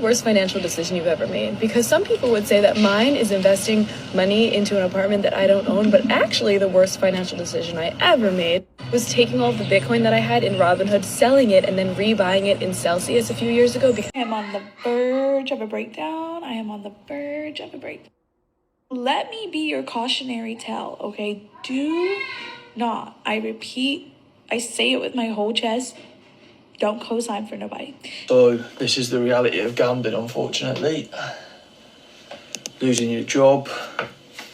worst financial decision you've ever made? Because some people would say that mine is investing money into an apartment that I don't own, but actually the worst financial decision I ever made was taking all of the Bitcoin that I had in Robinhood, selling it, and then rebuying it in Celsius a few years ago. Because I am on the verge of a breakdown. I am on the verge of a breakdown. Let me be your cautionary tale, okay? Do not, I repeat, I say it with my whole chest, don't co-sign for nobody. So this is the reality of gambling, unfortunately. Losing your job,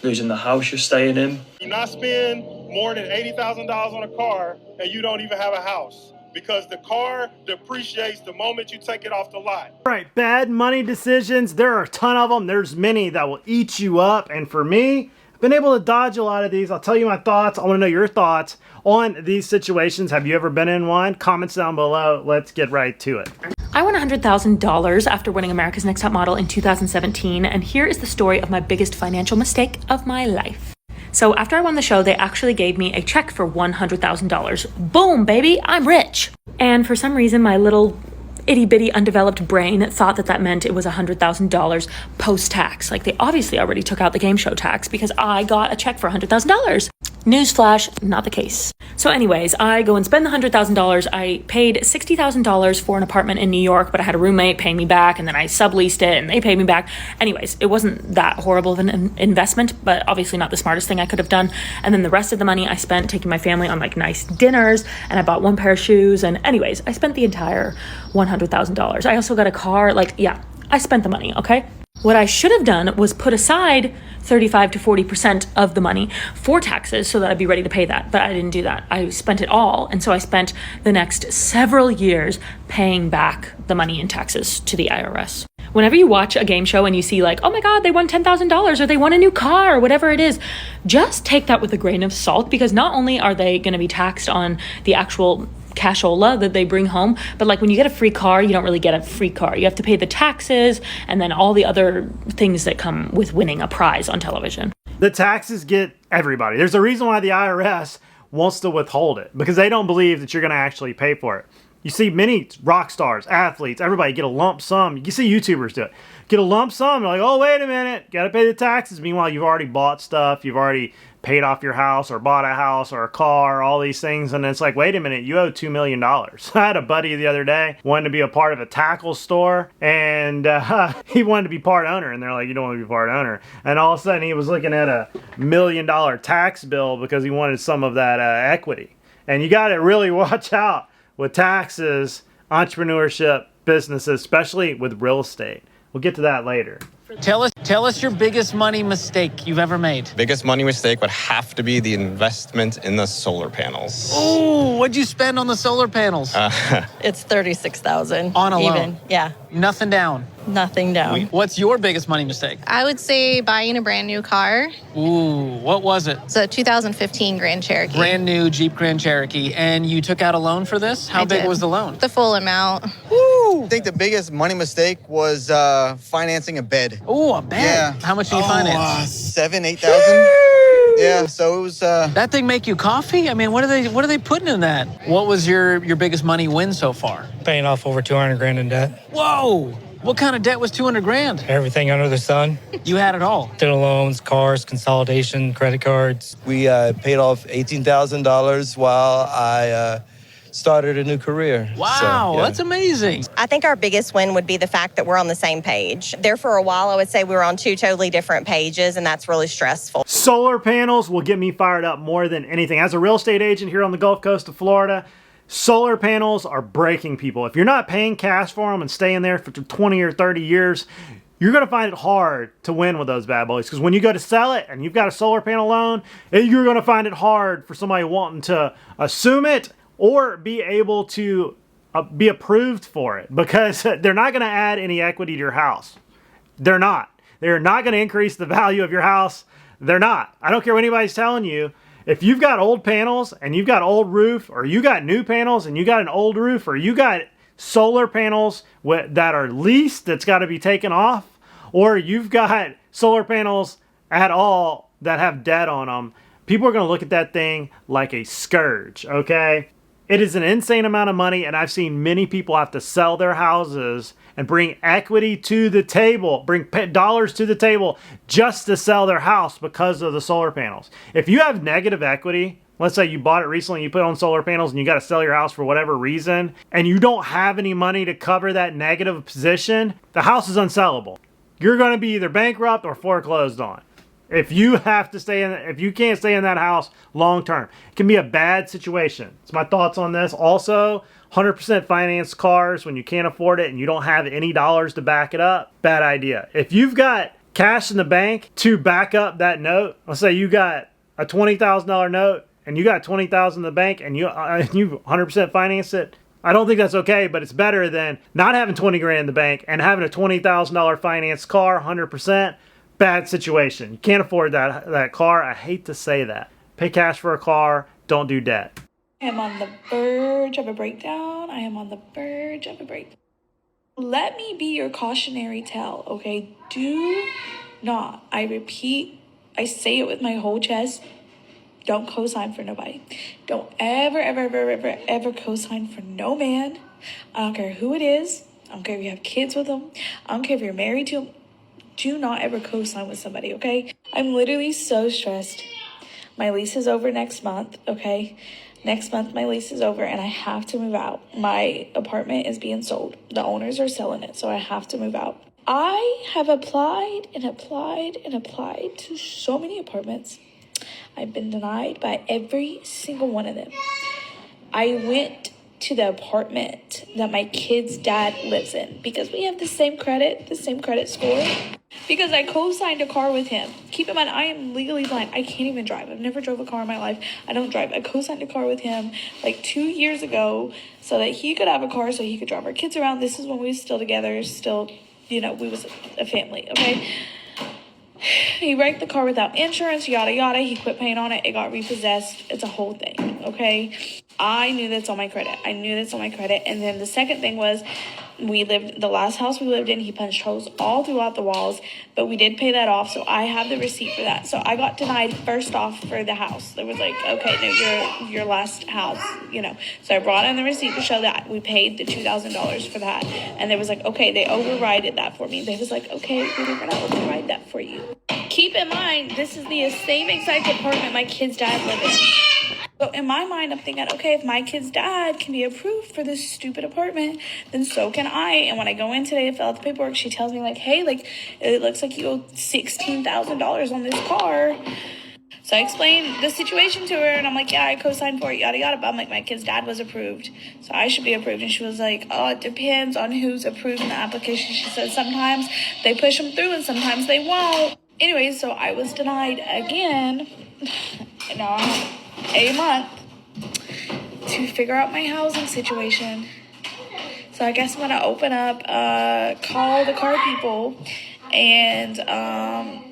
losing the house you're staying in. Do not spend more than $80,000 on a car and you don't even have a house, because the car depreciates the moment you take it off the lot. All right, bad money decisions. There are a ton of them. There's many that will eat you up. And for me, I've been able to dodge a lot of these. I'll tell you my thoughts. I want to know your thoughts on these situations. Have you ever been in one? Comments down below. Let's get right to it. I won $100,000 after winning America's Next Top Model in 2017, and here is the story of my biggest financial mistake of my life. So after I won the show, they actually gave me a check for $100,000. Boom, baby, I'm rich. And for some reason, my little itty-bitty undeveloped brain thought that that meant it was $100,000 post-tax. Like, they obviously already took out the game show tax because I got a check for $100,000. Newsflash, not the case. So anyways, I go and spend the $100,000. I paid $60,000 for an apartment in New York, but I had a roommate paying me back, and then I subleased it and they paid me back. Anyways, it wasn't that horrible of an investment, but obviously not the smartest thing I could have done. And then the rest of the money I spent taking my family on like nice dinners, and I bought one pair of shoes. And anyways, I spent the entire $100,000. I also got a car. Like, yeah, I spent the money, okay? What I should have done was put aside 35 to 40% of the money for taxes so that I'd be ready to pay that. But I didn't do that. I spent it all. And so I spent the next several years paying back the money in taxes to the IRS. Whenever you watch a game show and you see like, oh my God, they won $10,000 or they won a new car or whatever it is, just take that with a grain of salt, because not only are they going to be taxed on the actual cashola that they bring home, but like when you get a free car, you don't really get a free car. You have to pay the taxes and then all the other things that come with winning a prize on television. The taxes get everybody. There's a reason why the IRS wants to withhold it, because they don't believe that you're going to actually pay for it. You see many rock stars, athletes, everybody get a lump sum. You see YouTubers do it. Get a lump sum. You're like, oh, wait a minute. Got to pay the taxes. Meanwhile, you've already bought stuff. You've already paid off your house or bought a house or a car, all these things. And it's like, wait a minute, you owe $2 million. I had a buddy the other day, wanted to be a part of a tackle store, and he wanted to be part owner. And they're like, you don't want to be part owner. And all of a sudden he was looking at a $1 million tax bill because he wanted some of that equity. And you got to really watch out with taxes, entrepreneurship, businesses, especially with real estate. We'll get to that later. Tell us your biggest money mistake you've ever made. Biggest money mistake would have to be the investment in the solar panels. Oh, what'd you spend on the solar panels? It's $36,000. On a loan? Even. Yeah. Nothing down? Nothing down. What's your biggest money mistake? I would say buying a brand new car. Ooh, what was it? It's a 2015 Grand Cherokee. Brand new Jeep Grand Cherokee. And you took out a loan for this? How big was the loan? The full amount. Woo! I think the biggest money mistake was financing a bed. Oh, a bed? Yeah. How much did you finance? $7,000, $8,000. Yeah, so it was... That thing make you coffee? I mean, what are they putting in that? What was your biggest money win so far? Paying off over $200,000 in debt. Whoa! What kind of debt was $200,000? Everything under the sun. You had it all. Student loans, cars, consolidation, credit cards. We paid off $18,000 while I started a new career. Wow, So, yeah. That's amazing. I think our biggest win would be the fact that we're on the same page. There for a while, I would say we were on two totally different pages, and that's really stressful. Solar panels will get me fired up more than anything. As a real estate agent here on the Gulf Coast of Florida, solar panels are breaking people. If you're not paying cash for them and staying there for 20 or 30 years, you're going to find it hard to win with those bad boys. Because when you go to sell it and you've got a solar panel loan, you're going to find it hard for somebody wanting to assume it or be able to be approved for it, because they're not going to add any equity to your house. They're not. They're not going to increase the value of your house. They're not. I don't care what anybody's telling you. If you've got old panels and you've got old roof, or you got new panels and you got an old roof, or you got solar panels that are leased that's got to be taken off, or you've got solar panels at all that have debt on them, people are going to look at that thing like a scourge, okay? It is an insane amount of money, and I've seen many people have to sell their houses and bring equity to the table, bring dollars to the table just to sell their house because of the solar panels. If you have negative equity, let's say you bought it recently, you put on solar panels and you got to sell your house for whatever reason, and you don't have any money to cover that negative position, the house is unsellable. You're going to be either bankrupt or foreclosed on. If you have to stay in, if you can't stay in that house long term, it can be a bad situation. It's my thoughts on this. Also, 100% financed cars when you can't afford it and you don't have any dollars to back it up, bad idea. If you've got cash in the bank to back up that note, let's say you got a $20,000 note and you got $20,000 in the bank and you 100% finance it, I don't think that's okay, but it's better than not having 20 grand in the bank and having a $20,000 financed car, 100%. Bad situation. You can't afford that car. I hate to say that. Pay cash for a car. Don't do debt. I am on the verge of a breakdown. I am on the verge of a breakdown. Let me be your cautionary tale, okay? Do not, I repeat, I say it with my whole chest, don't co-sign for nobody. Don't ever co-sign for no man. I don't care who it is. I don't care if you have kids with them. I don't care if you're married to them. Do not ever co-sign with somebody, okay? I'm literally so stressed. My lease is over next month, okay? Next month my lease is over and I have to move out. My apartment is being sold. The owners are selling it, so I have to move out. I have applied to so many apartments. I've been denied by every single one of them. I went to the apartment that my kid's dad lives in because we have the same credit score. Because I co-signed a car with him. Keep in mind, I am legally blind. I can't even drive. I've never drove a car in my life. I don't drive. I co-signed a car with him like 2 years ago so that he could have a car so he could drive our kids around. This is when we were still together, we was a family, okay? He wrecked the car without insurance, yada, yada. He quit paying on it. It got repossessed. It's a whole thing, okay? I knew that's on my credit. And then the second thing was the last house we lived in, he punched holes all throughout the walls, but we did pay that off. So I have the receipt for that. So I got denied first off for the house. There was like, okay, no, your last house, So I brought in the receipt to show that we paid the $2,000 for that. And they was like, okay, they overrided that for me. They was like, okay, we're going to override that for you. Keep in mind, this is the same exact apartment my kid's dad lived in. So in my mind, I'm thinking, okay, if my kid's dad can be approved for this stupid apartment, then so can I. And when I go in today to fill out the paperwork, she tells me like, hey, like it looks like you owe $16,000 on this car. So I explained the situation to her and I'm like, yeah, I co-signed for it, yada, yada. But I'm like, my kid's dad was approved, so I should be approved. And she was like, oh, it depends on who's approving the application. She said sometimes they push them through and sometimes they won't. Anyway, so I was denied again. Now I have a month to figure out my housing situation. So I guess I'm gonna open up, call the car people and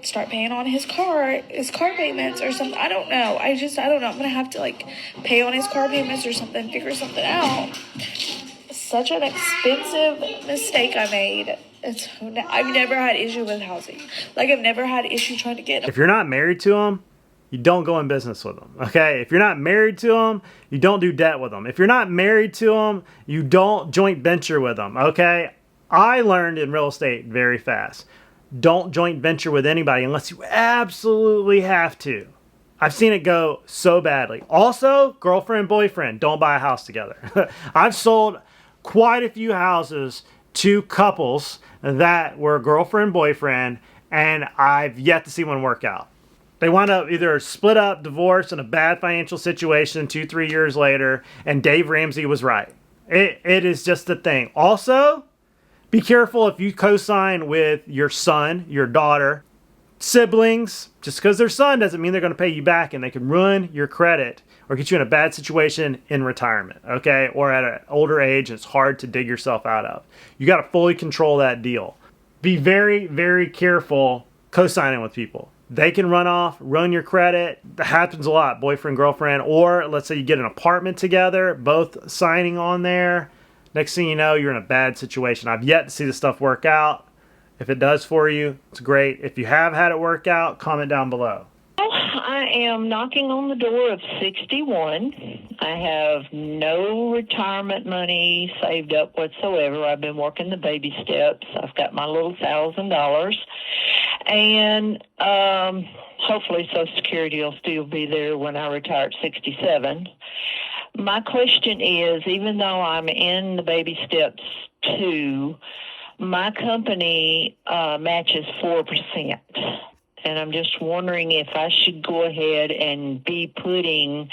start paying on his car payments or something. I don't know. I don't know. I'm gonna have to like pay on his car payments or something, figure something out. Such an expensive mistake I made. I've never had issue with housing. Like I've never had issue trying to get. If you're not married to them, you don't go in business with them, okay? If you're not married to them, you don't do debt with them. If you're not married to them, you don't joint venture with them, okay? I learned in real estate very fast. Don't joint venture with anybody unless you absolutely have to. I've seen it go so badly. Also, girlfriend, boyfriend, don't buy a house together. I've sold quite a few houses to couples that were girlfriend, boyfriend, and I've yet to see one work out. They wound up either split up, divorced, in a bad financial situation 2-3 years later, and Dave Ramsey was right. It is just a thing. Also, be careful if you co-sign with your son, your daughter, siblings. Just because they're son doesn't mean they're going to pay you back, and they can ruin your credit or get you in a bad situation in retirement, okay? Or at an older age, it's hard to dig yourself out of. You got to fully control that deal. Be very, very careful co-signing with people. They can run your credit. That happens a lot, boyfriend, girlfriend, or let's say you get an apartment together, both signing on there. Next thing you know, you're in a bad situation. I've yet to see this stuff work out. If it does for you, it's great. If you have had it work out, comment down below. I am knocking on the door of 61. I have no retirement money saved up whatsoever. I've been working the baby steps. I've got my little $1,000. And hopefully Social Security will still be there when I retire at 67. My question is, even though I'm in the baby steps too, my company matches 4%. And I'm just wondering if I should go ahead and be putting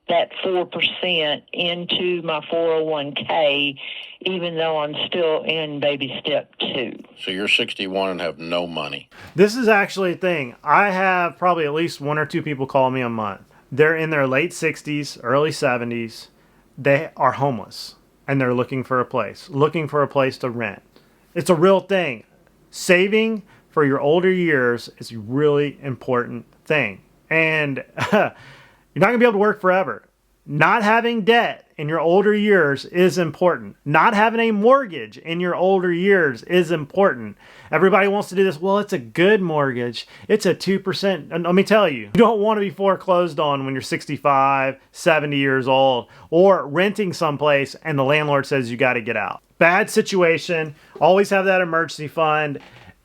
that 4% into my 401k, even though I'm still in baby step 2. So you're 61 and have no money. This is actually a thing. I have probably at least one or two people call me a month. They're in their late 60s, early 70s. They are homeless, and they're looking for a place to rent. It's a real thing. Saving for your older years is a really important thing. And you're not going to be able to work forever. Not having debt in your older years is important. Not having a mortgage in your older years is important. Everybody wants to do this. Well, it's a good mortgage. It's a 2%. And let me tell you, you don't want to be foreclosed on when you're 65, 70 years old, or renting someplace and the landlord says you got to get out. Bad situation. Always have that emergency fund.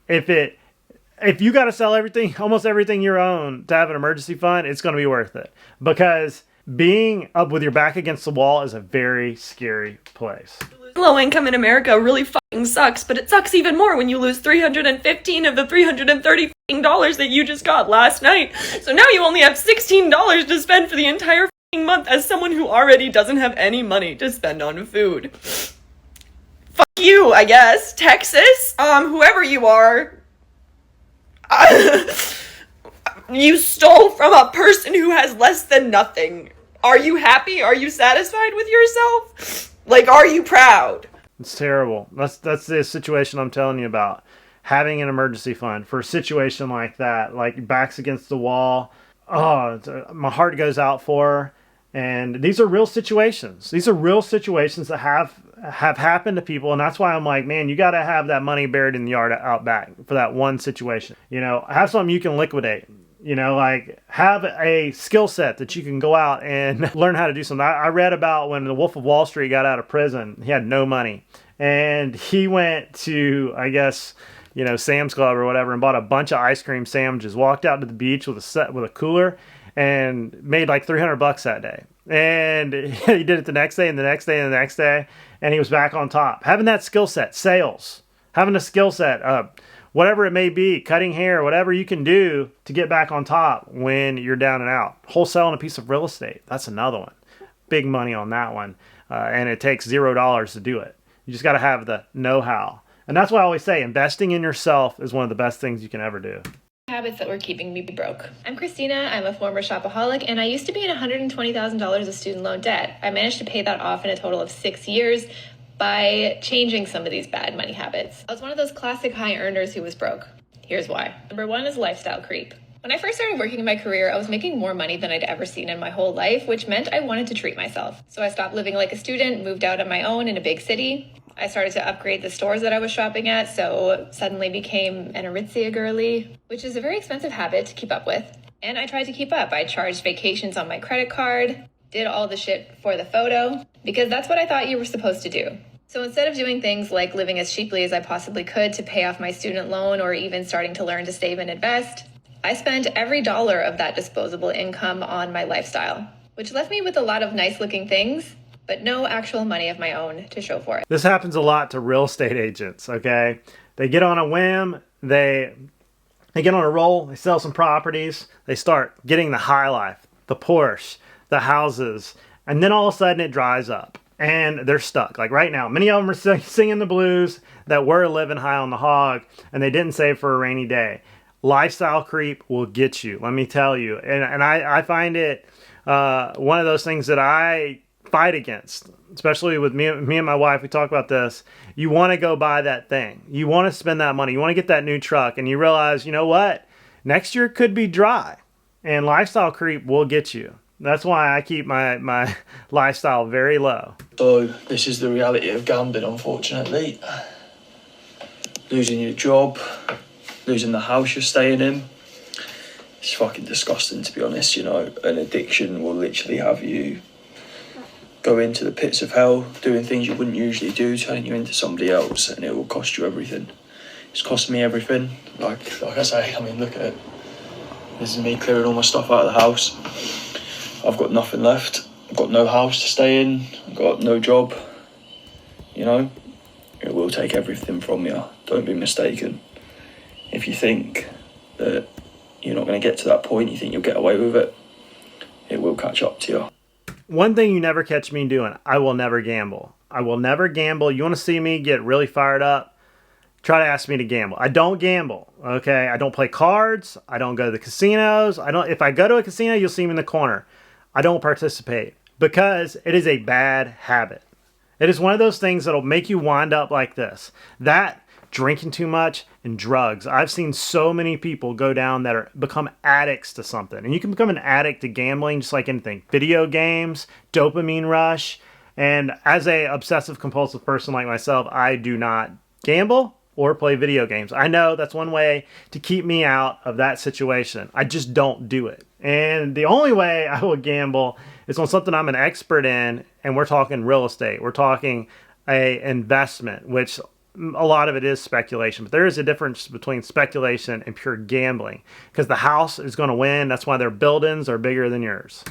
If you got to sell everything, almost everything you own to have an emergency fund, it's going to be worth it. Because being up with your back against the wall is a very scary place. Low income in America really fucking sucks, but it sucks even more when you lose $315 of the $330 that you just got last night. So now you only have $16 to spend for the entire fucking month as someone who already doesn't have any money to spend on food. Fuck you, I guess. Texas, whoever you are. You stole from a person who has less than nothing. Are you happy? Are you satisfied with yourself? Like, are you proud? It's terrible. That's the situation I'm telling you about. Having an emergency fund for a situation like that, like backs against the wall. Oh, my heart goes out for her. And these are real situations. These are real situations that have happened to people. And that's why I'm like, man, you got to have that money buried in the yard out back for that one situation. You know, have something you can liquidate. You know, like have a skill set that you can go out and learn how to do something. I read about when the Wolf of Wall Street got out of prison, he had no money. And he went to, I guess, you know, Sam's Club or whatever and bought a bunch of ice cream sandwiches, walked out to the beach with a cooler and made like $300 that day. And he did it the next day and the next day and the next day. And he was back on top. Having that skill set, sales, having a skill set, whatever it may be, cutting hair, whatever you can do to get back on top when you're down and out. Wholesaling a piece of real estate, that's another one. Big money on that one. And it takes $0 to do it. You just got to have the know-how. And that's why I always say investing in yourself is one of the best things you can ever do. Habits that were keeping me broke. I'm Christina. I'm a former shopaholic, and I used to be in $120,000 of student loan debt. I managed to pay that off in a total of 6 years by changing some of these bad money habits. I was one of those classic high earners who was broke. Here's why. Number one is lifestyle creep. When I first started working in my career, I was making more money than I'd ever seen in my whole life, which meant I wanted to treat myself. So I stopped living like a student, moved out on my own in a big city. I started to upgrade the stores that I was shopping at, so suddenly became an Aritzia girly, which is a very expensive habit to keep up with. And I tried to keep up. I charged vacations on my credit card, did all the shit for the photo, because that's what I thought you were supposed to do. So instead of doing things like living as cheaply as I possibly could to pay off my student loan or even starting to learn to save and invest, I spent every dollar of that disposable income on my lifestyle, which left me with a lot of nice looking things, but no actual money of my own to show for it. This happens a lot to real estate agents, okay? They get on a whim, they get on a roll, they sell some properties, they start getting the high life, the Porsche, the houses, and then all of a sudden it dries up and they're stuck. Like right now, many of them are singing the blues that were living high on the hog and they didn't save for a rainy day. Lifestyle creep will get you, let me tell you. And I find it one of those things that I fight against, especially with me and my wife. We talk about this. You want to go buy that thing. You want to spend that money. You want to get that new truck. And you realize, you know what? Next year could be dry. And lifestyle creep will get you. That's why I keep my lifestyle very low. So this is the reality of gambling, unfortunately. Losing your job, losing the house you're staying in. It's fucking disgusting, to be honest, you know. An addiction will literally have you go into the pits of hell, doing things you wouldn't usually do, turning you into somebody else, and it will cost you everything. It's cost me everything. Like I say, I mean, look at it. This is me clearing all my stuff out of the house. I've got nothing left. I've got no house to stay in. I've got no job. You know, it will take everything from you. Don't be mistaken. If you think that you're not going to get to that point, you think you'll get away with it, it will catch up to you. One thing you never catch me doing, I will never gamble. I will never gamble. You want to see me get really fired up? Try to ask me to gamble. I don't gamble, okay? I don't play cards. I don't go to the casinos. If I go to a casino, you'll see me in the corner. I don't participate because it is a bad habit. It is one of those things that'll make you wind up like this. That, drinking too much, and drugs. I've seen so many people go down that become addicts to something. And you can become an addict to gambling just like anything. Video games, dopamine rush. And as a obsessive compulsive person like myself, I do not gamble or play video games. I know that's one way to keep me out of that situation. I just don't do it. And the only way I will gamble is on something I'm an expert in, and we're talking real estate. We're talking a investment, which a lot of it is speculation, but there is a difference between speculation and pure gambling because the house is going to win. That's why their buildings are bigger than yours.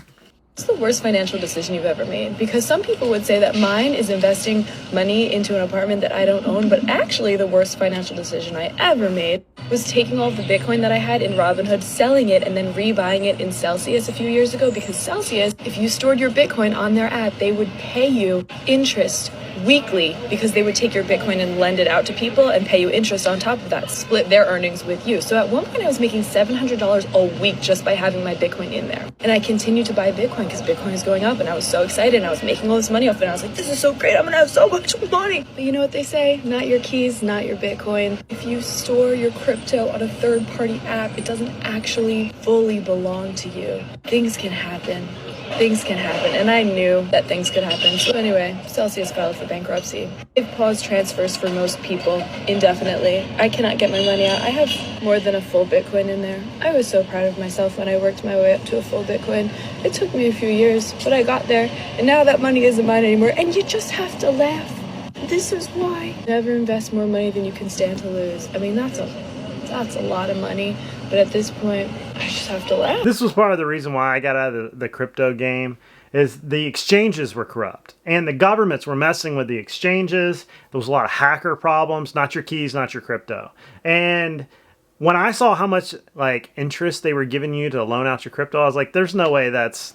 What's the worst financial decision you've ever made? Because some people would say that mine is investing money into an apartment that I don't own, but actually the worst financial decision I ever made was taking all of the Bitcoin that I had in Robinhood, selling it, and then rebuying it in Celsius a few years ago, because Celsius, if you stored your Bitcoin on their app, they would pay you interest weekly because they would take your Bitcoin and lend it out to people and pay you interest on top of that, split their earnings with you. So at one point I was making $700 a week just by having my Bitcoin in there. And I continued to buy Bitcoin because Bitcoin is going up, and I was so excited and I was making all this money off it. And I was like, this is so great, I'm gonna have so much money. But you know what they say? Not your keys, not your Bitcoin. If you store your crypto on a third-party app, it doesn't actually fully belong to you. Things can happen. Things can happen, and I knew that things could happen. So anyway, Celsius filed for bankruptcy. They've paused transfers for most people indefinitely. I cannot get my money out. I have more than a full Bitcoin in there. I was so proud of myself when I worked my way up to a full Bitcoin. It took me a few years, but I got there, and now that money isn't mine anymore, and you just have to laugh. This is why. Never invest more money than you can stand to lose. I mean, that's a lot of money, but at this point, I just have to laugh. This was part of the reason why I got out of the crypto game, is the exchanges were corrupt and the governments were messing with the exchanges. There was a lot of hacker problems, not your keys, not your crypto. And when I saw how much like interest they were giving you to loan out your crypto, I was like, there's no way that's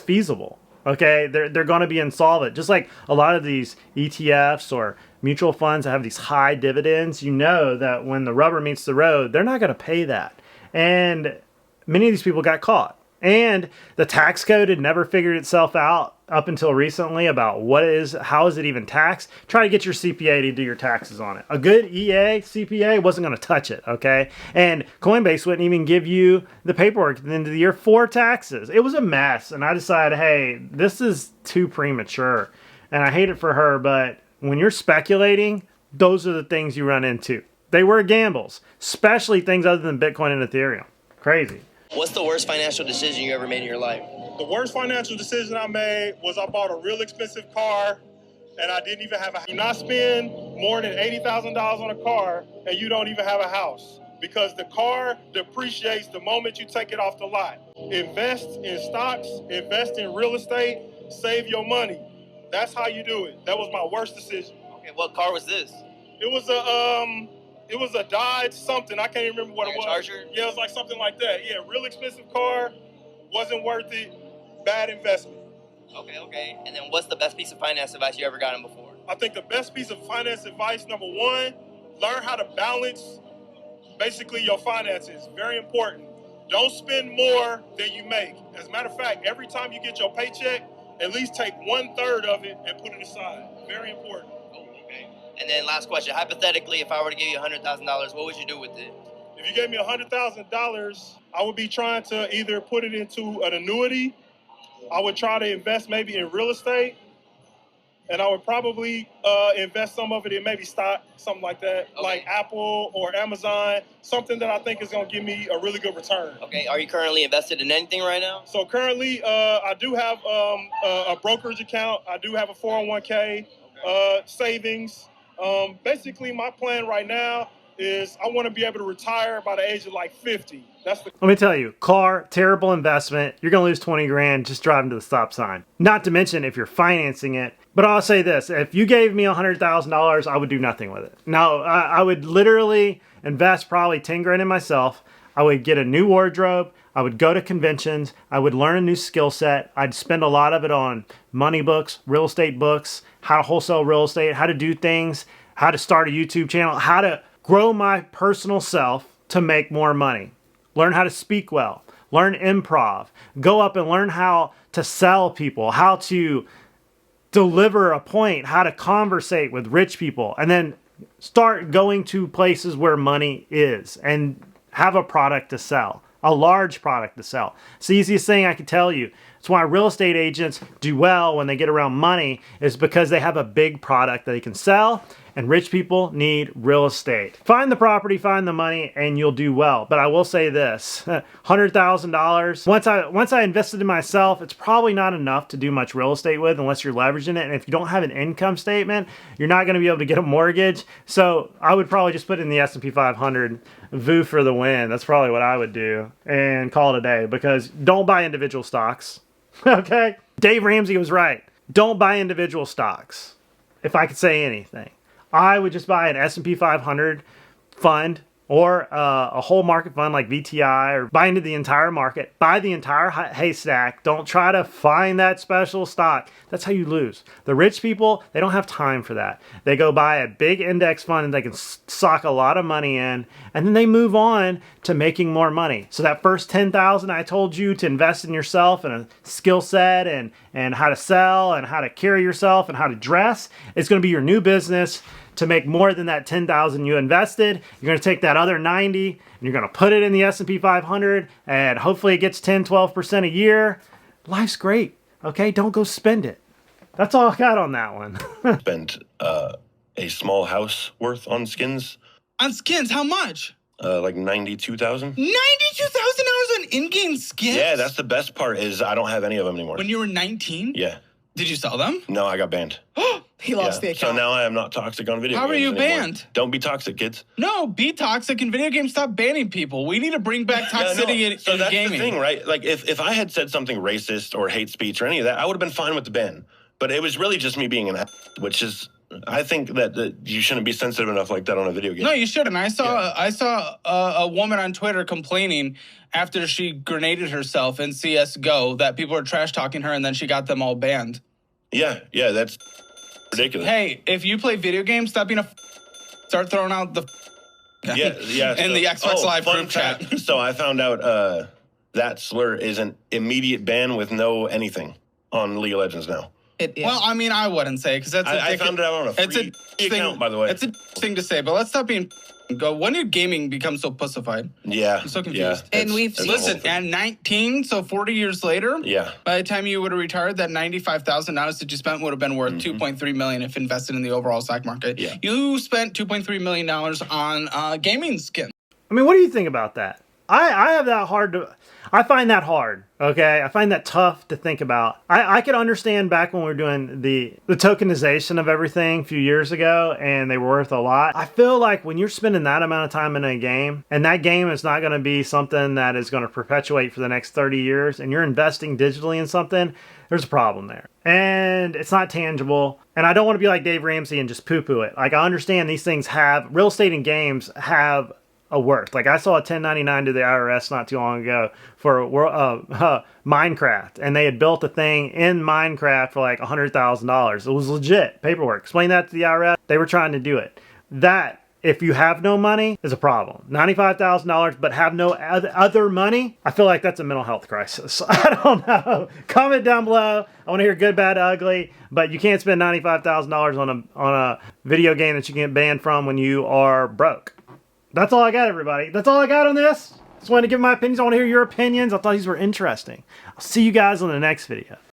feasible. Okay, they're going to be insolvent. Just like a lot of these ETFs or mutual funds that have these high dividends, you know that when the rubber meets the road, they're not going to pay that. And many of these people got caught. And the tax code had never figured itself out up until recently about how is it even taxed. Try to get your CPA to do your taxes on it. A good CPA wasn't going to touch it, okay? And Coinbase wouldn't even give you the paperwork at the end of the year for taxes. It was a mess, and I decided, hey, this is too premature. And I hate it for her, but when you're speculating, those are the things you run into. They were gambles, especially things other than Bitcoin and Ethereum. Crazy. What's the worst financial decision you ever made in your life? The worst financial decision I made was I bought a real expensive car, and I didn't even have a house. Do not spend more than $80,000 on a car and you don't even have a house, because the car depreciates the moment you take it off the lot. Invest in stocks, invest in real estate, save your money. That's how you do it. That was my worst decision. Okay, what car was this? It was a Dodge something. I can't even remember what it was. Charger? Yeah, it was like something like that. Yeah, real expensive car, wasn't worth it, bad investment. Okay. And then what's the best piece of finance advice you ever gotten before? I think the best piece of finance advice, number one, learn how to balance basically your finances. Very important. Don't spend more than you make. As a matter of fact, every time you get your paycheck, at least take 1/3 of it and put it aside. Very important. And then last question, hypothetically, if I were to give you $100,000, what would you do with it? If you gave me $100,000, I would be trying to either put it into an annuity. I would try to invest maybe in real estate, and I would probably invest some of it in maybe stock, something like that, like Apple or Amazon, something that I think is going to give me a really good return. Okay, are you currently invested in anything right now? So currently, I do have a brokerage account. I do have a 401k, savings. Basically, my plan right now is I want to be able to retire by the age of like 50. That's the. Let me tell you, car, terrible investment. You're going to lose 20 grand just driving to the stop sign. Not to mention if you're financing it. But I'll say this, if you gave me $100,000, I would do nothing with it. No, I would literally invest probably 10 grand in myself. I would get a new wardrobe. I would go to conventions. I would learn a new skill set. I'd spend a lot of it on money books, real estate books, how to wholesale real estate, how to do things, how to start a YouTube channel, how to grow my personal self to make more money. Learn how to speak well. Learn improv. Go up and learn how to sell people, how to deliver a point, how to conversate with rich people, and then start going to places where money is and have a product to sell, a large product to sell. It's the easiest thing I can tell you. It's why real estate agents do well when they get around money, is because they have a big product that they can sell, and rich people need real estate. Find the property, find the money, and you'll do well. But I will say this, $100,000, once I invested in myself, it's probably not enough to do much real estate with unless you're leveraging it. And if you don't have an income statement, you're not gonna be able to get a mortgage. So I would probably just put it in the S&P 500, VOO for the win. That's probably what I would do and call it a day, because don't buy individual stocks, okay? Dave Ramsey was right. Don't buy individual stocks, if I could say anything. I would just buy an S&P 500 fund or a whole market fund like VTI, or buy into the entire market, buy the entire haystack. Don't try to find that special stock. That's how you lose. The rich people, they don't have time for that. They go buy a big index fund and they can sock a lot of money in, and then they move on to making more money. So that first $10,000 I told you to invest in yourself and a skill set and how to sell and how to carry yourself and how to dress, it's going to be your new business. To make more than that $10,000 you invested, you're going to take that other 90 and you're going to put it in the S&P 500, and hopefully it gets 10-12% a year. Life's great. Okay, don't go spend it. That's all I got on that one. Spent a small house worth on skins. On skins, how much? Like $92,000. $92,000 on in-game skins? Yeah, that's the best part, is I don't have any of them anymore. When you were 19? Yeah. Did you sell them? No, I got banned. He lost the account. So now I am not toxic on video games. How are you anymore. banned? Don't be toxic, kids. No, be toxic in video games. Stop banning people. We need to bring back toxicity in So that's gaming. the thing, right? Like, if I had said something racist or hate speech or any of that, I would have been fine with the ban. But it was really just me being an ass, which is, I think that you shouldn't be sensitive enough like that on a video game. No, you shouldn't. I saw a woman on Twitter complaining after she grenaded herself in CSGO that people were trash talking her, and then she got them all banned. Yeah, that's ridiculous. Hey, if you play video games, stop being start throwing out the yeah in the Xbox Live group chat. So I found out that slur is an immediate ban with no anything on League of Legends now. Well, I mean, I wouldn't say, because that's I found it out on a free account, by the way. It's a thing to say, but let's stop being go. When did gaming become so pussified? Yeah. I'm so confused. Yeah, and we've listen, at 19, so 40 years later, yeah. By the time you would have retired, that $95,000 that you spent would have been worth $2.3 million if invested in the overall stock market. Yeah. You spent $2.3 million on gaming skins. I mean, what do you think about that? I have that hard to... I find that hard, okay? I find that tough to think about. I could understand back when we were doing the tokenization of everything a few years ago, and they were worth a lot. I feel like when you're spending that amount of time in a game, and that game is not going to be something that is going to perpetuate for the next 30 years, and you're investing digitally in something, there's a problem there. And it's not tangible. And I don't want to be like Dave Ramsey and just poo-poo it. Like, I understand these things have... Real estate and games have a worth. Like, I saw a 1099 to the IRS not too long ago for Minecraft, and they had built a thing in Minecraft for like $100,000. It was legit paperwork. Explain that to the IRS. They were trying to do it. That, if you have no money, is a problem. $95,000, but have no other money, I feel like that's a mental health crisis. I don't know. Comment down below. I want to hear good, bad, ugly, but you can't spend $95,000 on a video game that you get banned from when you are broke. That's all I got, everybody. That's all I got on this. Just wanted to give my opinions. I want to hear your opinions. I thought these were interesting. I'll see you guys on the next video.